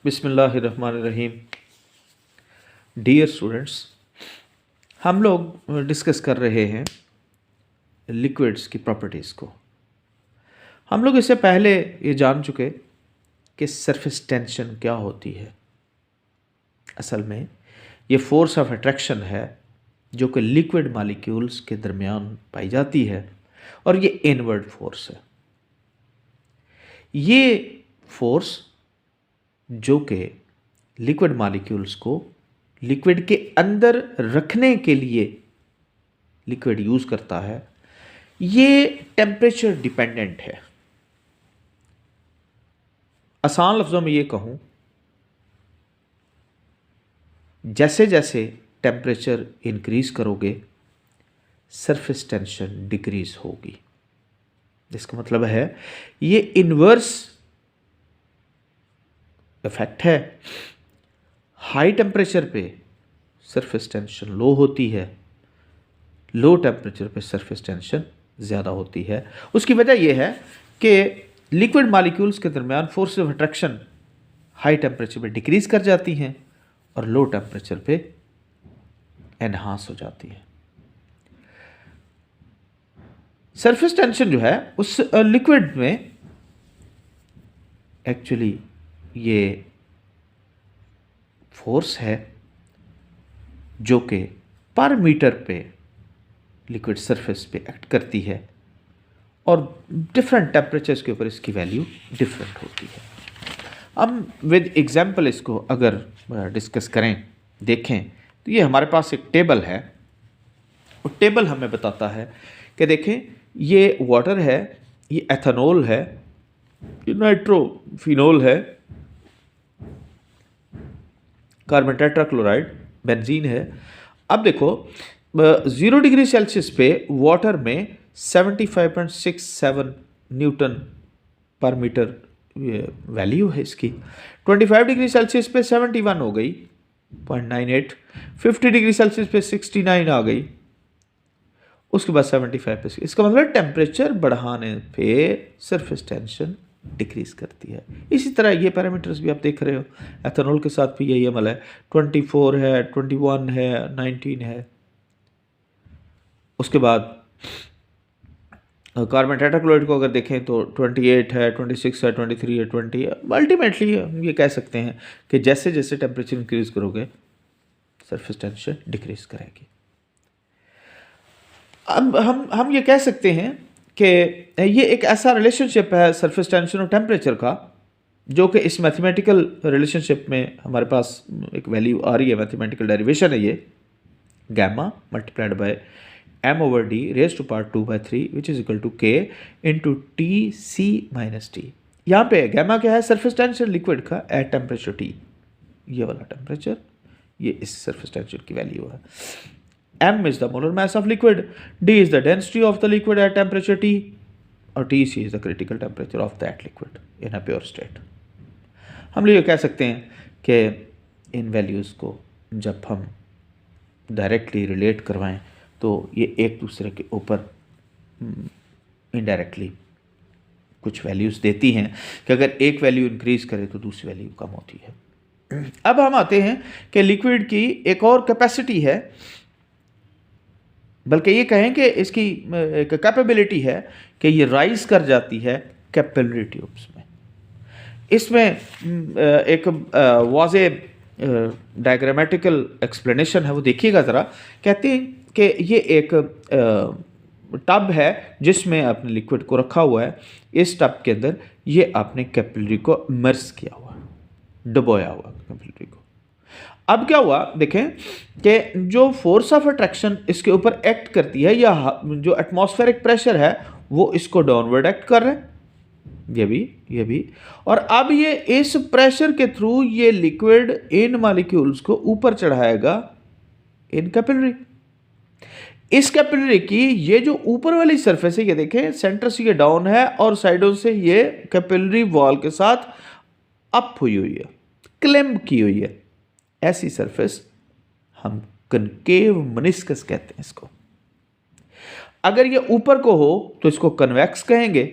बिस्मिल्लाहिर्रहमानिर्रहीम। Dear students, हम लोग डिस्कस कर रहे हैं लिक्विड्स की प्रॉपर्टीज़ को। हम लोग इससे पहले ये जान चुके कि सरफेस टेंशन क्या होती है। असल में ये फोर्स ऑफ अट्रैक्शन है जो कि लिक्विड मॉलिक्यूल्स के दरमियान पाई जाती है और ये इनवर्ड फोर्स है। ये फोर्स जो कि लिक्विड मॉलिक्यूल्स को लिक्विड के अंदर रखने के लिए लिक्विड यूज करता है, ये टेम्परेचर डिपेंडेंट है। आसान लफ्ज़ों में ये कहूं, जैसे जैसे टेम्परेचर इंक्रीज करोगे सरफेस टेंशन डिक्रीज होगी। इसका मतलब है ये इन्वर्स इफेक्ट है। हाई टेम्परेचर पे सरफेस टेंशन लो होती है, लो टेम्परेचर पे सरफेस टेंशन ज़्यादा होती है। उसकी वजह यह है कि लिक्विड मॉलिक्यूल्स के दरमियान force of attraction high temperature पे डिक्रीज कर जाती हैं और लो टेम्परेचर पे एनहांस हो जाती है। सरफेस टेंशन जो है उस लिक्विड में एक्चुअली ये फोर्स है जो कि पर मीटर पे लिक्विड सरफेस पे एक्ट करती है और डिफरेंट टेम्परेचर्स के ऊपर इसकी वैल्यू डिफरेंट होती है। हम विद एग्जांपल इसको अगर डिस्कस करें, देखें, तो ये हमारे पास एक टेबल है और टेबल हमें बताता है कि देखें ये वाटर है, ये एथेनॉल है, ये नाइट्रोफिनॉल है, कार्बन टेट्राक्लोराइड, बेंजीन है। अब देखो 0 डिग्री सेल्सियस पे वाटर में 75.67 न्यूटन पर मीटर वैल्यू है इसकी। 25 डिग्री सेल्सियस पे 71 हो गई 0.98, 50 डिग्री सेल्सियस पे 69 आ गई, उसके बाद 75 पे। इसका मतलब टेम्परेचर बढ़ाने पे सरफेस टेंशन डिक्रीज करती है। इसी तरह ये पैरामीटर्स भी आप देख रहे हो, एथेनॉल के साथ भी यही अमल है। 24 है, 21 है, 19 है। उसके बाद कार्बन टेट्राक्लोराइड को अगर देखें तो 28 है, 26 है, 23 है, 20 है। अल्टीमेटली हम ये कह सकते हैं कि जैसे जैसे टेम्परेचर इंक्रीज करोगे सरफेस टेंशन डिक्रीज करेगी। अब हम ये कह सकते हैं कि ये एक ऐसा रिलेशनशिप है सरफेस टेंशन और टेम्परेचर का, जो कि इस मैथमेटिकल रिलेशनशिप में हमारे पास एक वैल्यू आ रही है, मैथमेटिकल डेरिवेशन है ये, gamma multiplied by m/d raised to power 2/3 which is equal to k into Tc minus T। यहाँ पे गैमा क्या है? सरफेस टेंशन लिक्विड का एट टेम्परेचर T, ये वाला टेम्परेचर, ये इस सरफेस टेंशन की वैल्यू है। m is the molar mass of liquid, d is the density of the liquid at temperature T, और Tc is the critical temperature of that liquid in a pure state। हम लोग ये कह सकते हैं कि इन वैल्यूज़ को जब हम डायरेक्टली रिलेट करवाएं तो ये एक दूसरे के ऊपर इनडायरेक्टली कुछ वैल्यूज़ देती हैं कि अगर एक वैल्यू इंक्रीज करे तो दूसरी वैल्यू कम होती है। अब हम आते हैं कि लिक्विड की एक और कैपेसिटी है, बल्कि ये कहें कि इसकी एक कैपेबिलिटी है कि ये राइज कर जाती है कैपिलरी ट्यूब्स में। इसमें एक वाज़े डायग्रामेटिकल एक्सप्लेनेशन है, वो देखिएगा ज़रा। कहते हैं कि ये एक टब है जिसमें आपने लिक्विड को रखा हुआ है। इस टब के अंदर ये आपने कैपिलरी को इमर्स किया हुआ, डुबोया हुआ कैपिलरी को। अब क्या हुआ, देखें कि जो फोर्स ऑफ अट्रैक्शन इसके ऊपर एक्ट करती है, या जो एटमॉस्फेरिक प्रेशर है वो इसको डाउनवर्ड एक्ट कर रहे हैं, ये भी। और अब ये इस प्रेशर के थ्रू ये लिक्विड इन मॉलिक्यूल्स को ऊपर चढ़ाएगा इन कैपिलरी। इस कैपिलरी की ये जो ऊपर वाली सरफेस है, ये देखें सेंटर से ये डाउन है और साइडों से ये कैपिलरी वॉल के साथ अप हुई है, क्लेम्प की हुई है। ऐसी सरफेस हम कनकेव मेनिस्कस कहते हैं इसको। अगर ये ऊपर को हो तो इसको कन्वेक्स कहेंगे,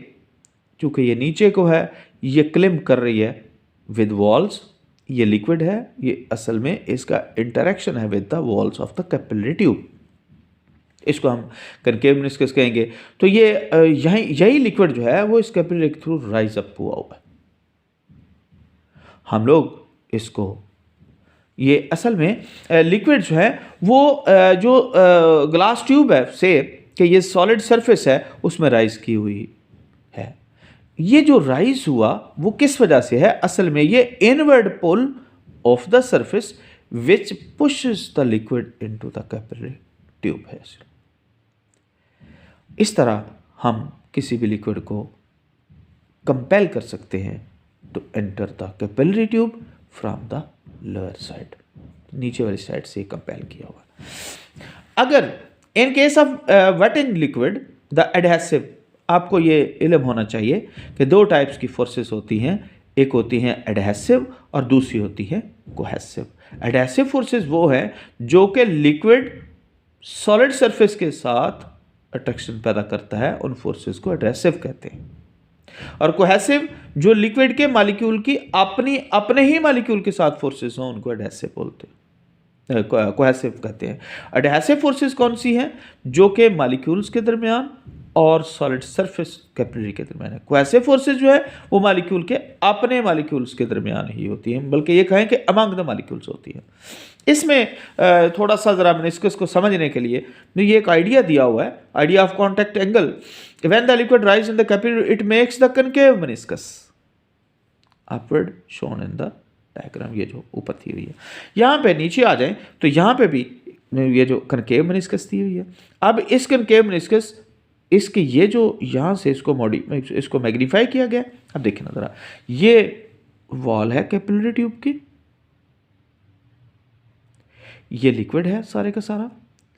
क्योंकि ये नीचे को है, ये क्लेम्प कर रही है विद वॉल्स ये लिक्विड है, ये असल में इसका इंटरेक्शन है with the walls of the capillary tube, इसको हम कनकेव मेनिस्कस कहेंगे। तो ये यही लिक्विड जो है वो इस कैपिलरी के थ्रू राइज अप हुआ है। हम लोग इसको, ये असल में लिक्विड जो है वो जो ग्लास ट्यूब है से कि ये सॉलिड सरफेस है उसमें राइज की हुई है। ये जो राइज हुआ वो किस वजह से है? असल में ये inward pull of the surface which pushes the liquid into the capillary tube है। इस तरह हम किसी भी लिक्विड को कंपेल कर सकते हैं to enter the capillary tube from the lower side, नीचे वाली साइड से कंपेल किया हुआ। अगर in case of wetting liquid the adhesive, आपको ये इल्म होना चाहिए कि दो टाइप्स की फोर्सेस होती हैं, एक होती हैं एडहेसिव और दूसरी होती है कोहेसिव। एडहेसिव फोर्सेस वो है जो कि लिक्विड सॉलिड सरफेस के साथ अट्रैक्शन पैदा करता है, उन फोर्सेस को एडहेसिव कहते हैं। और कोहेसिव जो लिक्विड के मॉलिक्यूल की अपने ही मॉलिक्यूल के साथ फोर्सेस हों उनको एडहेसिव बोलते हैं, कोहेसिव कहते हैं। एडहेसिव फोर्सेस कौन सी हैं? जो कि मॉलिक्यूल्स के दरमियान और सॉलिड सरफेस कैपिलरी के दरमियान है। कोहेसिव फोर्सेस जो है वो मॉलिक्यूल के अपने मॉलिक्यूल्स के दरमियान ही होती हैं, बल्कि ये कहें कि अमंग द मॉलिक्यूल्स होती है। इसमें थोड़ा सा ज़रा मेनिस्कस को समझने के लिए ये एक आइडिया दिया हुआ है, idea of contact angle. When the liquid rise in the capillary it makes the concave meniscus upward shown in the diagram. ये जो ऊपर थी हुई है, यहाँ पे नीचे आ जाएं तो यहाँ पे भी ये जो कनकेव मेनिस्कस थी हुई है। अब इस कनकेव मेनिस्कस, इसके ये जो यहाँ से इसको मैग्नीफाई किया गया। अब देखिए ना ज़रा, ये वॉल है कैपिलरी ट्यूब की, ये लिक्विड है सारे का सारा,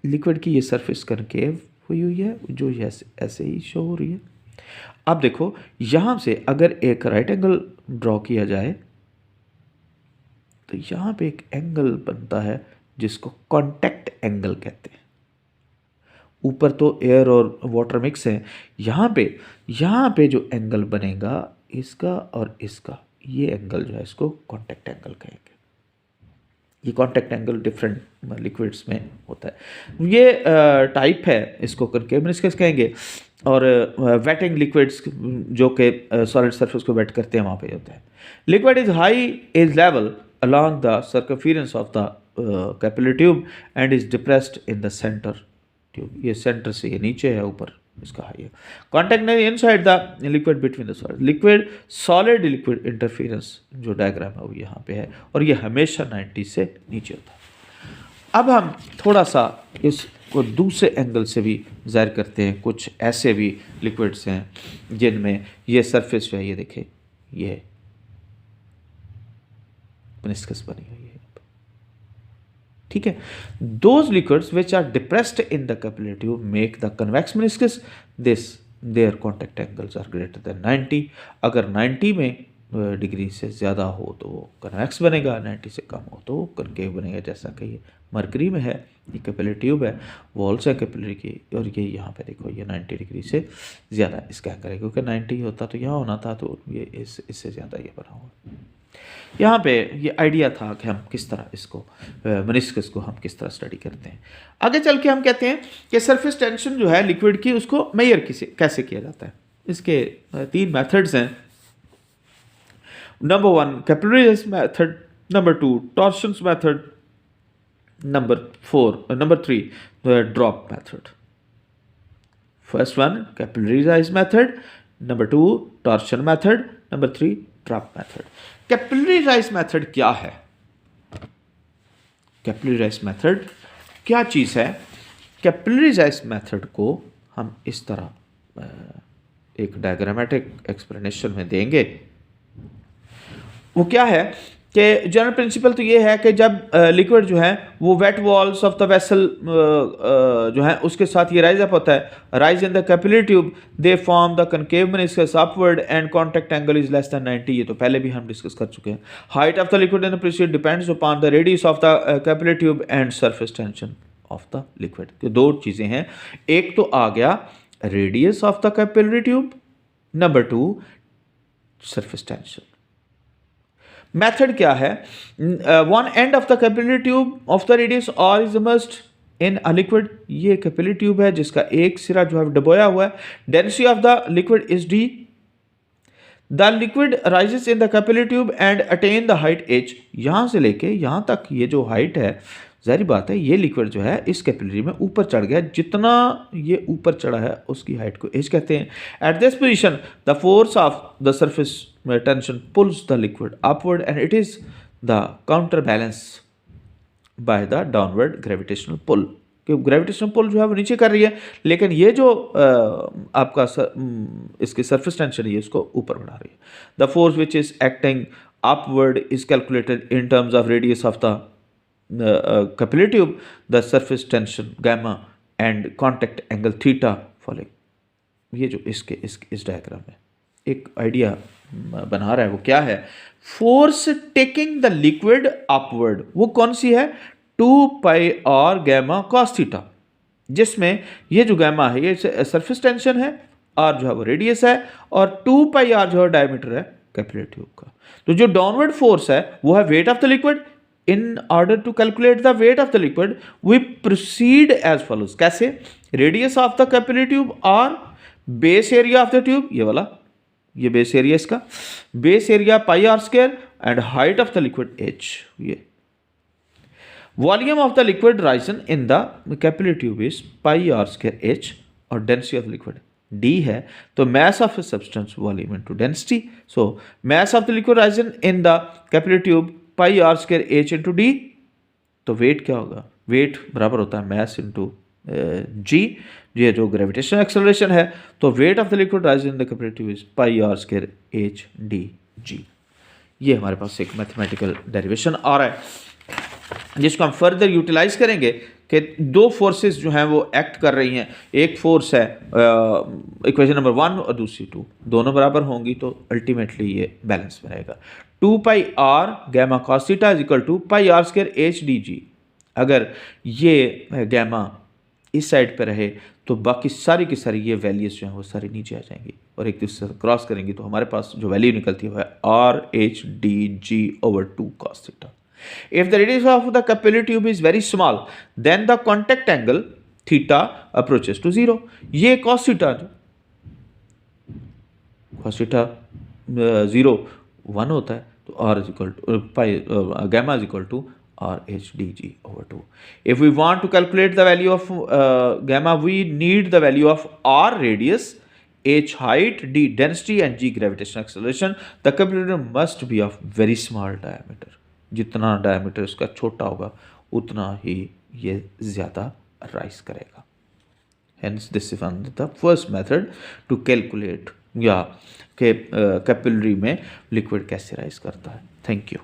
लिक्विड की ये सरफेस कनकेव हुई है जो ऐसे ही शो हो रही है। अब देखो यहाँ से अगर एक राइट एंगल ड्रॉ किया जाए तो यहाँ पे एक एंगल बनता है जिसको कांटेक्ट एंगल कहते हैं। ऊपर तो एयर और वाटर मिक्स है, यहाँ पे जो एंगल बनेगा इसका और इसका, ये एंगल जो है इसको कांटेक्ट एंगल कहेंगे। ये कांटेक्ट एंगल डिफरेंट लिक्विड्स में होता है। ये टाइप है, इसको कनकेव मेनिस्कस कहेंगे। और वेटिंग लिक्विड्स जो कि सॉलिड सरफेस को वेट करते हैं वहाँ पे होता है। Liquid is high is level along the circumference of the capillary tube and is depressed in the center tube। ये सेंटर से ये नीचे है, ऊपर इसका हाई है। Contact inside the liquid between the solid, liquid solid liquid interference जो diagram है वो यहाँ पे है, और ये हमेशा 90 से नीचे होता है। अब हम थोड़ा सा इसको दूसरे एंगल से भी ज़ाहिर करते हैं। कुछ ऐसे भी लिक्विड्स हैं जिनमें ये सरफेस जो है, ये देखें, ये मेनिस्कस बनी हुई है, ठीक है। Those liquids which are depressed in the capillary tube make the convex meniscus, their contact angles are greater than 90। अगर 90 में डिग्री से ज़्यादा हो तो वो कन्वेक्स बनेगा, 90 से कम हो तो वो कनकेव बनेगा। जैसा कि ये मरकरी में है, ये कैपिलरी ट्यूब है, वॉल्स है कैपिलरी की, और ये यहाँ पे देखो ये 90 डिग्री से ज़्यादा इसका एंगल है, क्योंकि 90 होता तो यहाँ होना था, तो ये इससे ज़्यादा ये बना हुआ। यहाँ पे ये आइडिया था कि हम किस तरह इसको मेनिस्कस को हम किस तरह स्टडी करते हैं। आगे चल के हम कहते हैं कि सरफेस टेंशन जो है लिक्विड की उसको मेजर कैसे किया जाता है। इसके 3 मेथड्स हैं। Number 1 capillary method, number 2 torsions method, number 3 drop method. First one capillary method, number 2 torsion method, number 3 drop method. Capillary rise method क्या है? कैपिलरी राइज मेथड क्या चीज़ है? कैपिलरी राइज मेथड को हम इस तरह एक डायग्रामेटिक एक्सप्लेनेशन में देंगे। वो क्या है कि जनरल प्रिंसिपल तो ये है कि जब लिक्विड जो है वो wet walls of the vessel जो है उसके साथ ये राइज अप होता है, rise in the capillary tube, they form the concave meniscus upward and contact angle is less than 90। ये तो पहले भी हम डिस्कस कर चुके हैं। Height of the liquid in the precede depends upon the radius of the capillary tube and surface tension of the liquid. तो 2 चीज़ें हैं, एक तो आ गया radius of the capillary tube, number 2 surface tension. Method क्या है? One end of the capillary tube of the radius r is immersed in a liquid. ये कैपिलरी ट्यूब है जिसका एक सिरा जो है डुबोया हुआ है। Density of the liquid is D. The liquid rises in the capillary tube and attain the height h। यहां से लेके यहां तक ये जो हाइट है, जाहिर बात है ये लिक्विड जो है इस कैपिलरी में ऊपर चढ़ गया, जितना ये ऊपर चढ़ा है उसकी हाइट को h कहते हैं। At this position the force of the surface tension pulls the liquid upward and it is the counter balance by the downward gravitational pull. क्योंकि ग्रेविटेशनल पुल जो है वो नीचे कर रही है, लेकिन ये जो आपका इसकी सरफेस टेंशन है इसको ऊपर बढ़ा रही है। The force which is acting upward is calculated in terms of radius of the capillary tube, the surface tension gamma and contact angle theta following. ये जो इस डायग्राम में एक आइडिया बना रहा है वो क्या है? Force taking the liquid upward, वो कौन सी है? 2 pi R gamma cos theta, जिसमें ये जो गैमा है ये सरफेस टेंशन है, आर जो है वो रेडियस है, और 2 पाई आर जो है डायमीटर है कैपिलरी ट्यूब का। तो जो डाउनवर्ड फोर्स है वो है weight of the liquid. In order to calculate the weight of the liquid we proceed as follows. कैसे? Radius of the capillary tube R, base area of the tube ये वाला, ये बेस एरिया इसका, base area pi are square and height of the liquid h। ये volume of the liquid risen in the capillary tube is pi are square h, और density of liquid d है, तो mass of substance volume into density. So mass of the liquid risen in the capillary tube pi are square h into d. तो weight क्या होगा? Wait बराबर होता है mass into g, ये जो ग्रेविटेशनल एक्सेलरेशन है। तो weight of the liquid rising in the capillary tube is pi are square h d g। ये हमारे पास एक मैथमेटिकल डेरिवेशन आ रहा है जिसको हम फर्दर यूटिलाइज करेंगे कि दो फोर्सेस जो हैं वो एक्ट कर रही हैं। एक फोर्स है इक्वेशन नंबर 1 और दूसरी 2, दोनों बराबर होंगी तो अल्टीमेटली ये बैलेंस में रहेगा। 2 pi R gamma cos theta is equal to pi are square h d g। अगर ये गैमा इस साइड पे रहे तो बाकी सारी की सारी ये वैल्यूज जो हैं वो सारी नीचे आ जाएंगी और एक दूसरे से क्रॉस करेंगी, तो हमारे पास जो वैल्यू निकलती है वो है R H D G over 2 cos theta. If the radius of the capillary tube is very small, then the contact angle theta approaches to 0। ये cos theta 0 1 होता है, तो r is equal to pi gamma is equal to r h d g over 2। If we want to calculate the value of gamma, we need the value of r radius, h height, d density and g gravitational acceleration। The capillary tube must be of very small diameter। जितना diameter इसका छोटा होगा उतना ही ये ज़्यादा rise करेगा। Hence this is the first method to calculate या capillary में लिक्विड कैसे राइज करता है। Thank you.